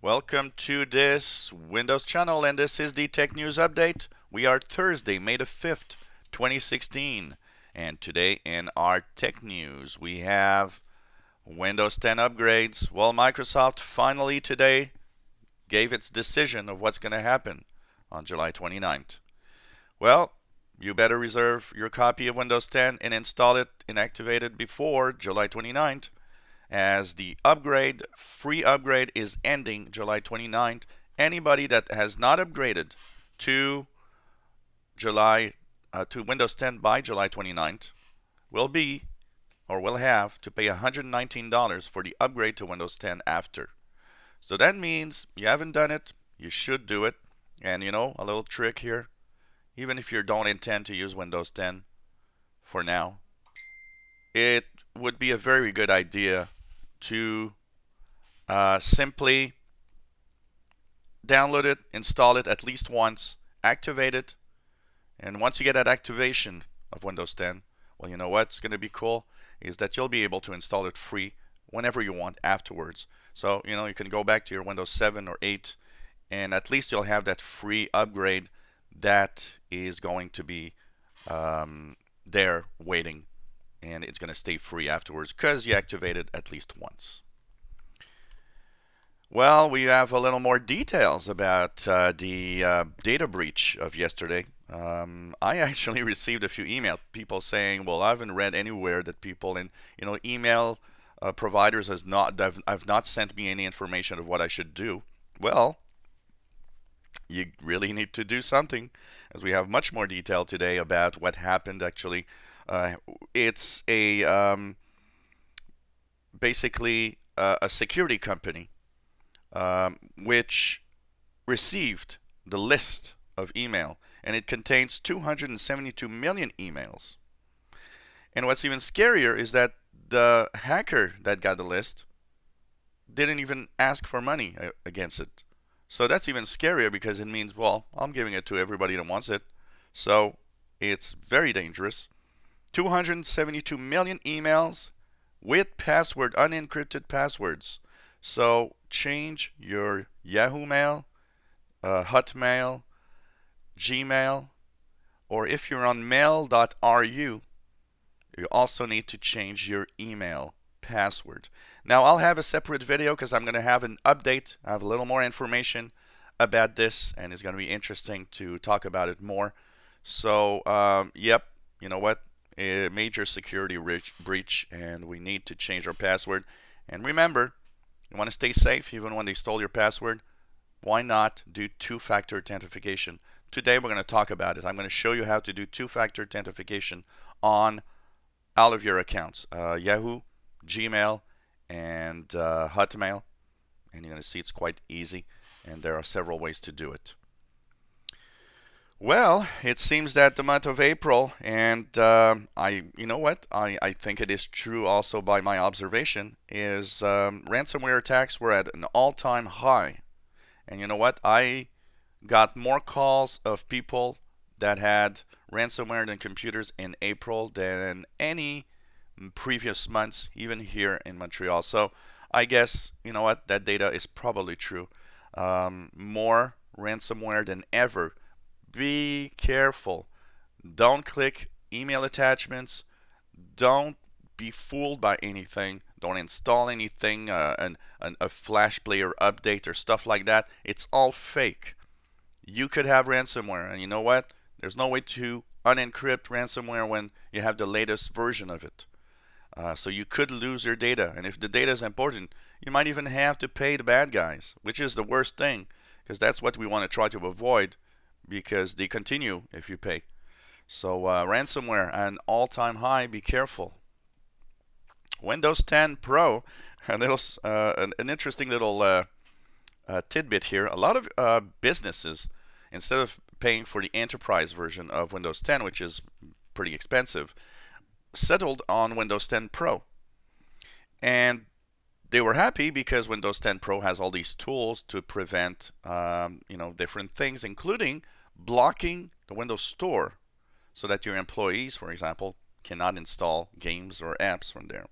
Welcome to this Windows channel, and this is the Tech News Update. We are Thursday, May the 5th, 2016, and today in our Tech News we have Windows 10 upgrades. Well, Microsoft finally today gave its decision of what's going to happen on July 29th. Well, you better reserve your copy of Windows 10 and install it and activate it before July 29th, as the free upgrade is ending July 29th. Anybody that has not upgraded to to Windows 10 by July 29th will have to pay $119 for the upgrade to Windows 10 after. So that means you haven't done it, you should do it. And a little trick here, even if you don't intend to use Windows 10 for now, it would be a very good idea to simply download it, install it at least once, activate it, and once you get that activation of Windows 10, well, you know what's going to be cool is that you'll be able to install it free whenever you want afterwards. So, you can go back to your Windows 7 or 8, and at least you'll have that free upgrade that is going to be there waiting, and it's going to stay free afterwards because you activated at least once. Well, we have a little more details about the data breach of yesterday. I actually received a few emails, people saying, "Well, I haven't read anywhere that people in email providers have not sent me any information of what I should do." Well, you really need to do something, as we have much more detail today about what happened. Actually, it's basically a security company which received the list of email, and it contains 272 million emails. And what's even scarier is that the hacker that got the list didn't even ask for money against it. So that's even scarier, because it means, well, I'm giving it to everybody that wants it. So it's very dangerous. 272 million emails with unencrypted passwords. So change your Yahoo Mail, Hotmail, Gmail, or if you're on mail.ru, you also need to change your email password. Now, I'll have a separate video because I'm going to have an update. I have a little more information about this, and it's going to be interesting to talk about it more. So, yep, you know what? A major security breach, and we need to change our password. And remember, you want to stay safe even when they stole your password? Why not do two-factor authentication? Today we're going to talk about it. I'm going to show you how to do two-factor authentication on all of your accounts, Yahoo, Gmail, and Hotmail. And you're going to see it's quite easy, and there are several ways to do it. Well, it seems that the month of April, and you know what? I think it is true also by my observation, is ransomware attacks were at an all-time high. And you know what? I got more calls of people that had ransomware in computers in April than any previous months, even here in Montreal. So I guess, you know what? That data is probably true. More ransomware than ever. Be careful. Don't click email attachments. Don't be fooled by anything. Don't install anything, a Flash Player update or stuff like that. It's all fake. You could have ransomware, and you know what? There's no way to unencrypt ransomware when you have the latest version of it. So you could lose your data, and if the data is important, you might even have to pay the bad guys, which is the worst thing, because that's what we want to try to avoid, because they continue if you pay. So ransomware, an all-time high. Be careful. Windows 10 Pro, an interesting little tidbit here. A lot of businesses, instead of paying for the enterprise version of Windows 10, which is pretty expensive, settled on Windows 10 Pro. And they were happy because Windows 10 Pro has all these tools to prevent different things, including blocking the Windows Store so that your employees, for example, cannot install games or apps from there.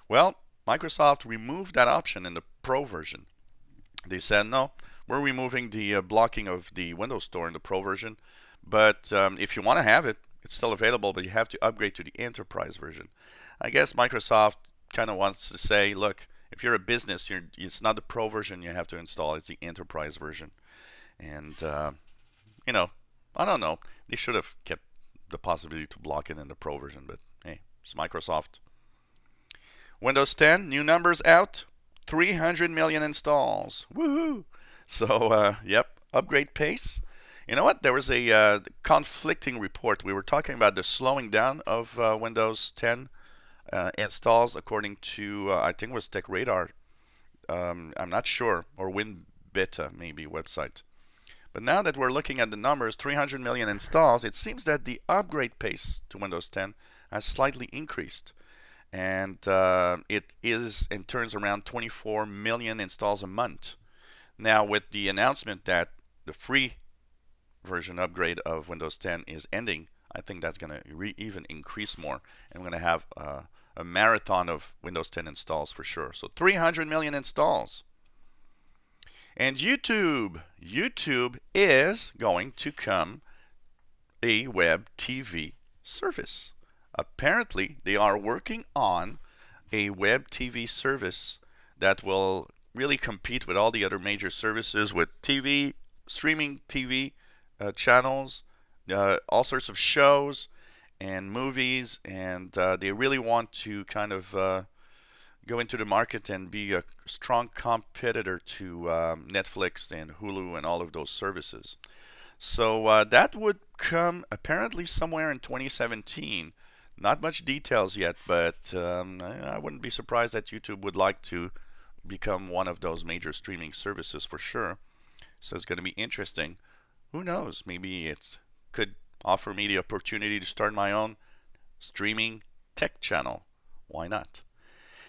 Well, Microsoft removed that option in the Pro version. They said, no, we're removing the blocking of the Windows Store in the Pro version, but if you want to have it, it's still available, but you have to upgrade to the Enterprise version. I guess Microsoft kind of wants to say, look, if you're a business, it's not the Pro version you have to install, it's the Enterprise version. And, you know, I don't know. They should have kept the possibility to block it in the Pro version, but hey, it's Microsoft. Windows 10, new numbers out, 300 million installs. Woohoo! So, yep, upgrade pace. You know what? There was a conflicting report. We were talking about the slowing down of Windows 10 installs, according to, I think it was TechRadar. I'm not sure, or WinBeta, maybe, website. But now that we're looking at the numbers, 300 million installs, it seems that the upgrade pace to Windows 10 has slightly increased. And it is and turns around 24 million installs a month. Now, with the announcement that the free version upgrade of Windows 10 is ending, I think that's going to even increase more. And we're going to have a marathon of Windows 10 installs for sure. So 300 million installs. And YouTube is going to come a web TV service. Apparently, they are working on a web TV service that will really compete with all the other major services with TV, streaming TV channels, all sorts of shows and movies, and they really want to kind of go into the market and be a strong competitor to Netflix and Hulu and all of those services. So that would come apparently somewhere in 2017. Not much details yet, but I wouldn't be surprised that YouTube would like to become one of those major streaming services for sure. So it's going to be interesting. Who knows? Maybe it could offer me the opportunity to start my own streaming tech channel. Why not?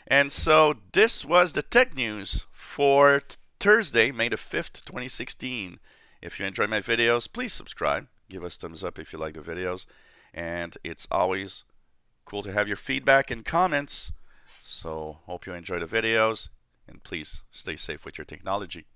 And so this was the tech news for Thursday, May the 5th, 2016. If you enjoy my videos, please subscribe. Give us thumbs up if you like the videos. And it's always cool to have your feedback and comments. So hope you enjoy the videos. And please stay safe with your technology.